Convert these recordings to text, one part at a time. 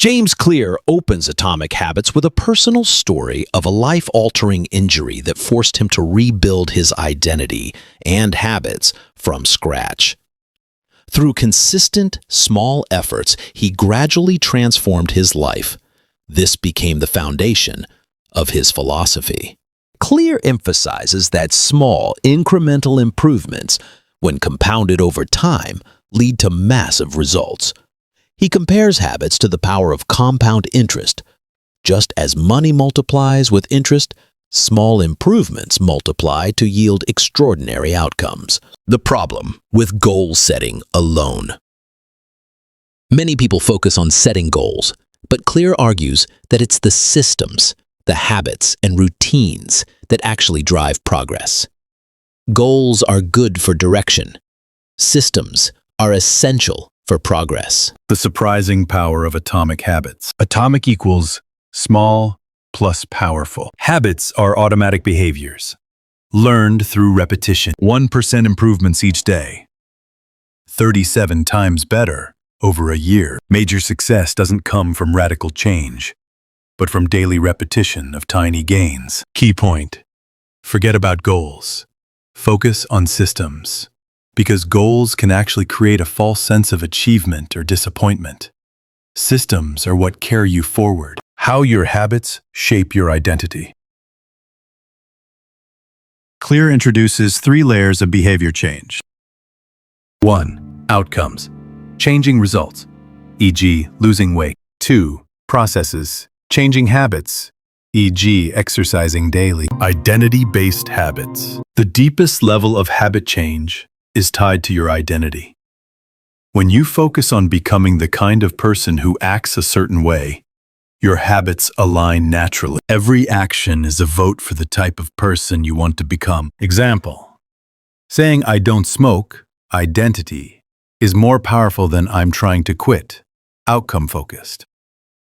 James Clear opens Atomic Habits with a personal story of a life-altering injury that forced him to rebuild his identity and habits from scratch. Through consistent, small efforts, he gradually transformed his life. This became the foundation of his philosophy. Clear emphasizes that small, incremental improvements, when compounded over time, lead to massive results. He compares habits to the power of compound interest. Just as money multiplies with interest, small improvements multiply to yield extraordinary outcomes. The problem with goal setting alone. Many people focus on setting goals, but Clear argues that it's the systems, the habits, and routines that actually drive progress. Goals are good for direction. Systems are essential for progress. The surprising power of atomic habits. Atomic equals small plus powerful. Habits are automatic behaviors, learned through repetition. 1% improvements each day. 37 times better over a year. Major success doesn't come from radical change, but from daily repetition of tiny gains. Key point: forget about goals. Focus on systems, because goals can actually create a false sense of achievement or disappointment. Systems are what carry you forward. How your habits shape your identity. Clear introduces 3 layers of behavior change. 1. Outcomes. Changing results, e.g. losing weight. 2. Processes. Changing habits, e.g. exercising daily. Identity-based habits. The deepest level of habit change is tied to your identity. When you focus on becoming the kind of person who acts a certain way, your habits align naturally. Every action is a vote for the type of person you want to become. Example: saying I don't smoke, identity, is more powerful than I'm trying to quit, outcome-focused.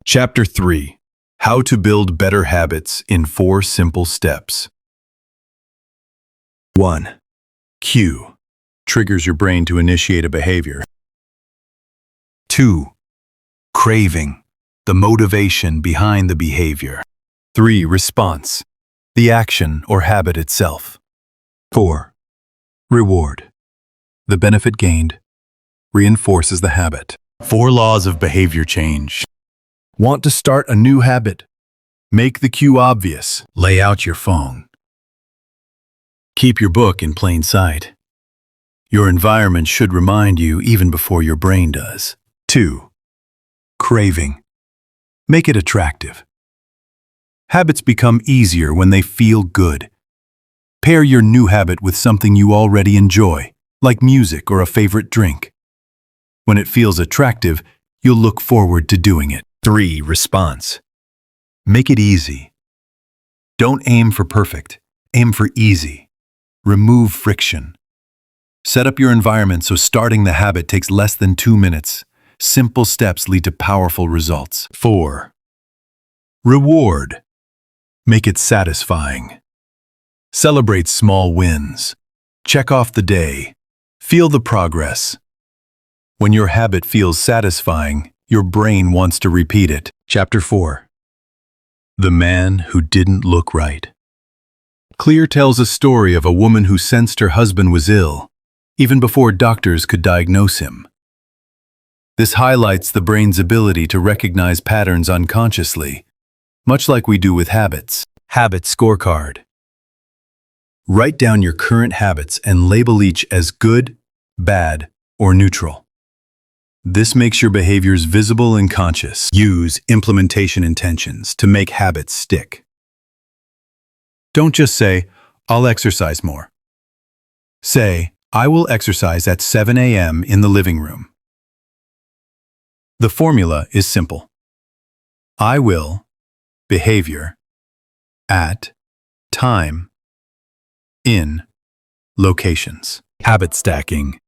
Chapter 3. How to build better habits in 4 simple steps. 1. Cue. Triggers your brain to initiate a behavior. 2. Craving. The motivation behind the behavior. 3. Response. The action or habit itself. 4. Reward. The benefit gained reinforces the habit. 4 laws of behavior change. Want to start a new habit? Make the cue obvious. Lay out your phone. Keep your book in plain sight. Your environment should remind you even before your brain does. 2. Craving. Make it attractive. Habits become easier when they feel good. Pair your new habit with something you already enjoy, like music or a favorite drink. When it feels attractive, you'll look forward to doing it. 3. Response. Make it easy. Don't aim for perfect. Aim for easy. Remove friction. Set up your environment so starting the habit takes less than 2 minutes. Simple steps lead to powerful results. 4. Reward. Make it satisfying. Celebrate small wins. Check off the day. Feel the progress. When your habit feels satisfying, your brain wants to repeat it. Chapter 4. The Man Who Didn't Look Right. Clear tells a story of a woman who sensed her husband was ill, even before doctors could diagnose him. This highlights the brain's ability to recognize patterns unconsciously, much like we do with habits. Habit scorecard. Write down your current habits and label each as good, bad, or neutral. This makes your behaviors visible and conscious. Use implementation intentions to make habits stick. Don't just say, I'll exercise more. Say, I will exercise at 7 a.m. in the living room. The formula is simple. I will, behavior, at, time, in, locations. Habit stacking.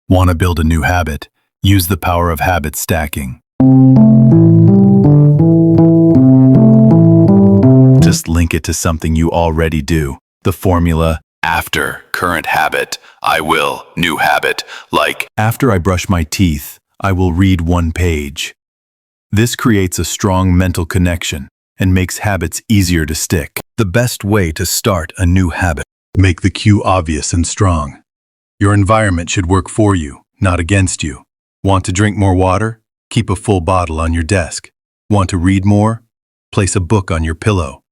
Want to build a new habit? Use the power of habit stacking. Just link it to something you already do. The formula: after current habit, I will new habit. Like, after I brush my teeth, I will read 1 page. This creates a strong mental connection and makes habits easier to stick. The best way to start a new habit. Make the cue obvious and strong. Your environment should work for you, not against you. Want to drink more water? Keep a full bottle on your desk. Want to read more? Place a book on your pillow.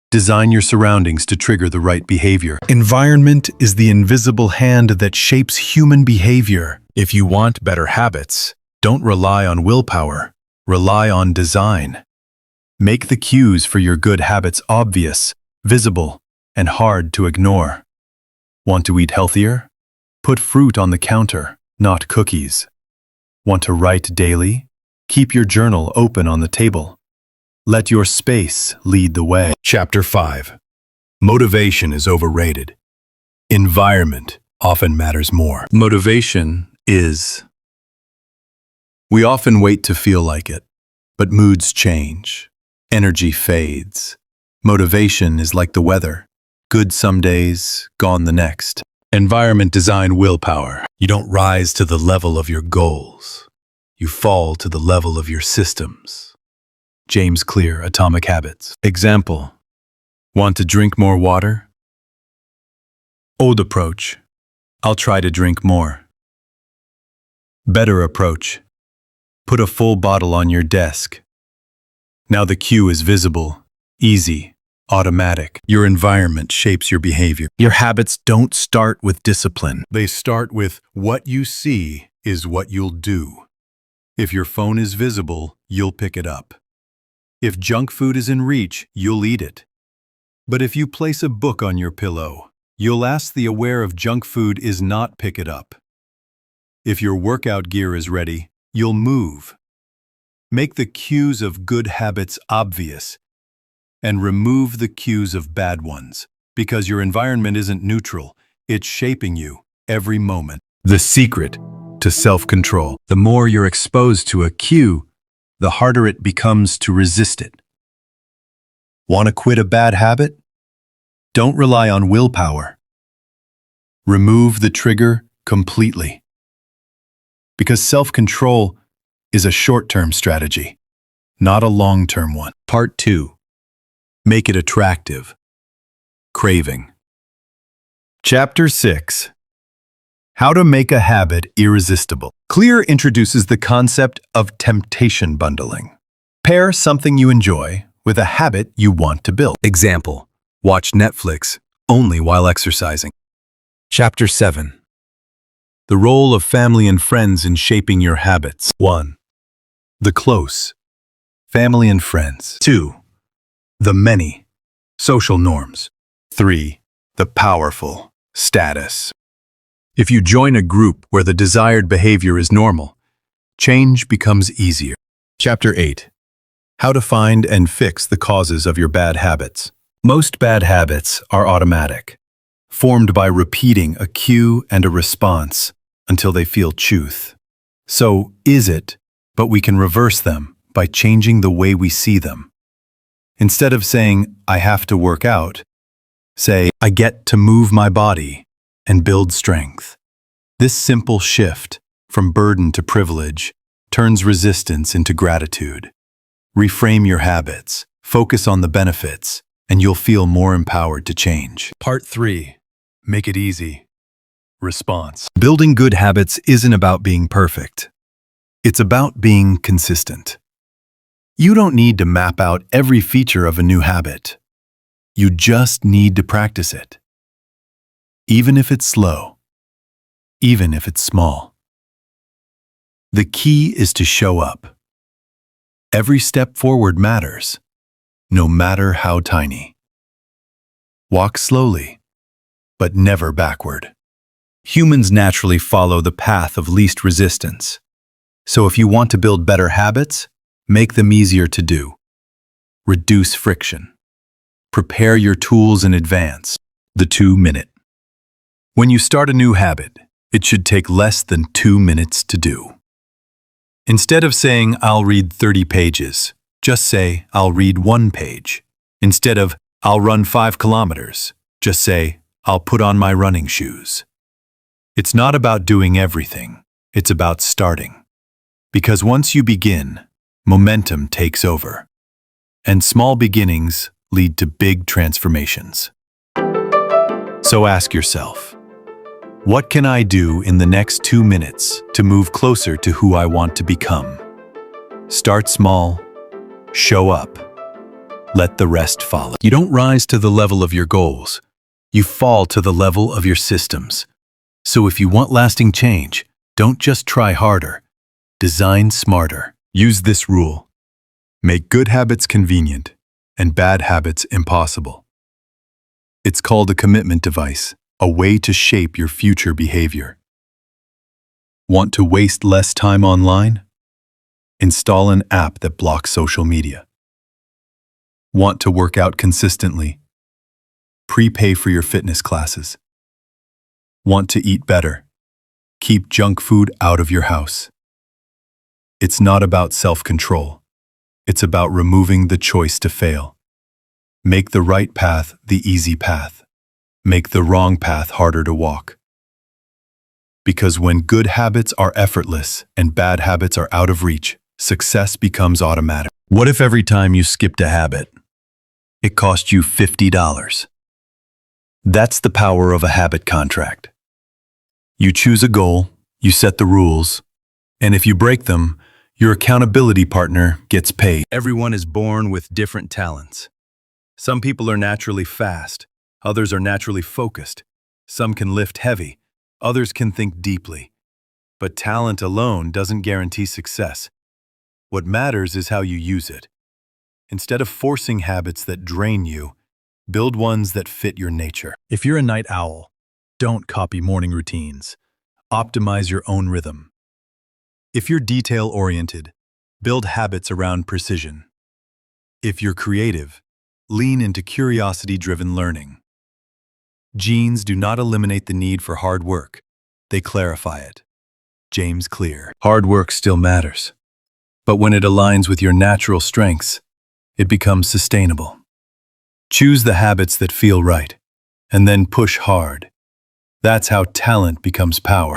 Design your surroundings to trigger the right behavior. Environment is the invisible hand that shapes human behavior. If you want better habits, don't rely on willpower. Rely on design. Make the cues for your good habits obvious, visible, and hard to ignore. Want to eat healthier? Put fruit on the counter, not cookies. Want to write daily? Keep your journal open on the table. Let your space lead the way. Chapter 5. Motivation is overrated. Environment often matters more. Motivation is. We often wait to feel like it, but moods change. Energy fades. Motivation is like the weather. Good some days, gone the next. Environment design willpower. You don't rise to the level of your goals. You fall to the level of your systems. James Clear, Atomic Habits. Example. Want to drink more water? Old approach. I'll try to drink more. Better approach. Put a full bottle on your desk. Now the cue is visible, easy, automatic. Your environment shapes your behavior. Your habits don't start with discipline. They start with what you see is what you'll do. If your phone is visible, you'll pick it up. If junk food is in reach, you'll eat it. But if you place a book on your pillow, you'll ask the aware of junk food is not pick it up. If your workout gear is ready, you'll move. Make the cues of good habits obvious and remove the cues of bad ones, because your environment isn't neutral, it's shaping you every moment. The secret to self-control. The more you're exposed to a cue, the harder it becomes to resist it. Want to quit a bad habit? Don't rely on willpower. Remove the trigger completely. Because self-control is a short-term strategy, not a long-term one. Part 2. Make it attractive. Craving. Chapter 6. How to make a habit irresistible. Clear introduces the concept of temptation bundling. Pair something you enjoy with a habit you want to build. Example, watch Netflix only while exercising. Chapter 7. The role of family and friends in shaping your habits. 1. The close. Family and friends. 2. The many. Social norms. 3. The powerful. Status. If you join a group where the desired behavior is normal, change becomes easier. Chapter 8. How to find and fix the causes of your bad habits. Most bad habits are automatic, formed by repeating a cue and a response until they feel truth. So is it, but we can reverse them by changing the way we see them. Instead of saying, I have to work out, say, I get to move my body and build strength. This simple shift from burden to privilege turns resistance into gratitude. Reframe your habits, focus on the benefits, and you'll feel more empowered to change. Part 3. Make it easy. Response. Building good habits isn't about being perfect. It's about being consistent. You don't need to map out every feature of a new habit. You just need to practice it. Even if it's slow, even if it's small. The key is to show up. Every step forward matters, no matter how tiny. Walk slowly, but never backward. Humans naturally follow the path of least resistance. So if you want to build better habits, make them easier to do. Reduce friction. Prepare your tools in advance. The 2-minute. When you start a new habit, it should take less than 2 minutes to do. Instead of saying, I'll read 30 pages, just say, I'll read 1 page. Instead of, I'll run 5 kilometers, just say, I'll put on my running shoes. It's not about doing everything, it's about starting. Because once you begin, momentum takes over. And small beginnings lead to big transformations. So ask yourself, what can I do in the next 2 minutes to move closer to who I want to become? Start small, show up, let the rest follow. You don't rise to the level of your goals. You fall to the level of your systems. So if you want lasting change, don't just try harder. Design smarter. Use this rule. Make good habits convenient and bad habits impossible. It's called a commitment device, a way to shape your future behavior. Want to waste less time online? Install an app that blocks social media. Want to work out consistently? Prepay for your fitness classes. Want to eat better? Keep junk food out of your house. It's not about self-control. It's about removing the choice to fail. Make the right path the easy path. Make the wrong path harder to walk. Because when good habits are effortless and bad habits are out of reach, success becomes automatic. What if every time you skipped a habit, it cost you $50? That's the power of a habit contract. You choose a goal, you set the rules, and if you break them, your accountability partner gets paid. Everyone is born with different talents. Some people are naturally fast, others are naturally focused. Some can lift heavy, others can think deeply. But talent alone doesn't guarantee success. What matters is how you use it. Instead of forcing habits that drain you, build ones that fit your nature. If you're a night owl, don't copy morning routines. Optimize your own rhythm. If you're detail-oriented, build habits around precision. If you're creative, lean into curiosity-driven learning. Genes do not eliminate the need for hard work. They clarify it. James Clear. Hard work still matters. But when it aligns with your natural strengths, it becomes sustainable. Choose the habits that feel right, and then push hard. That's how talent becomes power.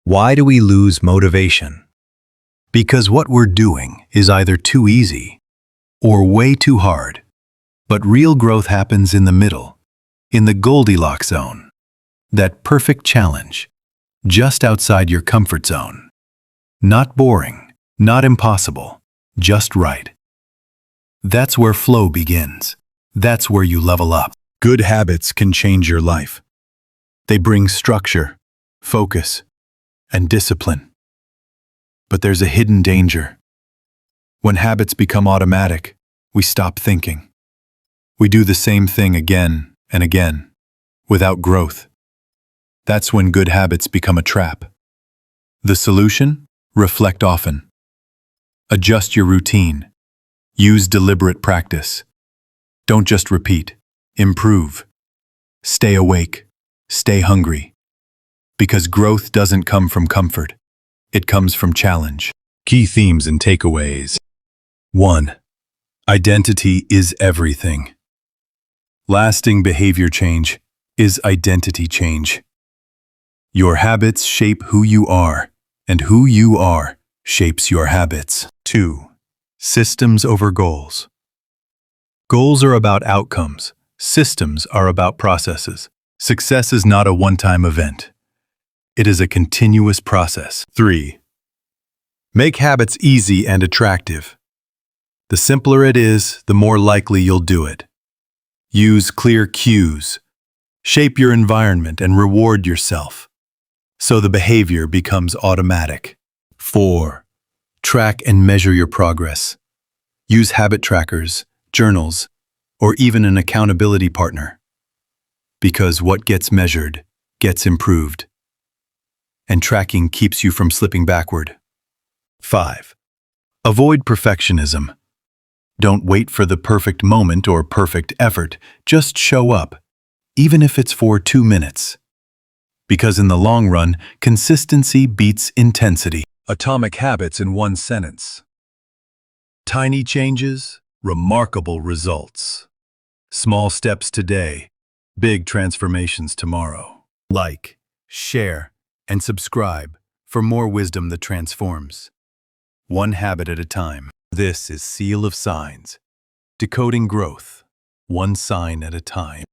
Why do we lose motivation? Because what we're doing is either too easy or way too hard. But real growth happens in the middle, in the Goldilocks zone. That perfect challenge, just outside your comfort zone. Not boring, not impossible, just right. That's where flow begins. That's where you level up. Good habits can change your life. They bring structure, focus, and discipline. But there's a hidden danger. When habits become automatic, we stop thinking. We do the same thing again and again, without growth. That's when good habits become a trap. The solution? Reflect often. Adjust your routine. Use deliberate practice. Don't just repeat. Improve. Stay awake. Stay hungry. Because growth doesn't come from comfort. It comes from challenge. Key themes and takeaways. 1. Identity is everything. Lasting behavior change is identity change. Your habits shape who you are, and who you are shapes your habits. 2. Systems over goals. Goals are about outcomes. Systems are about processes. Success is not a one-time event. It is a continuous process. 3. Make habits easy and attractive. The simpler it is, the more likely you'll do it. Use clear cues. Shape your environment and reward yourself, so the behavior becomes automatic. 4. Track and measure your progress. Use habit trackers, journals, or even an accountability partner. Because what gets measured gets improved. And tracking keeps you from slipping backward. 5. Avoid perfectionism. Don't wait for the perfect moment or perfect effort. Just show up, even if it's for 2 minutes. Because in the long run, consistency beats intensity. Atomic habits in one sentence. Tiny changes, remarkable results. Small steps today, big transformations tomorrow. Like, share, and subscribe for more wisdom that transforms. One habit at a time. This is Seal of Signs, decoding growth, one sign at a time.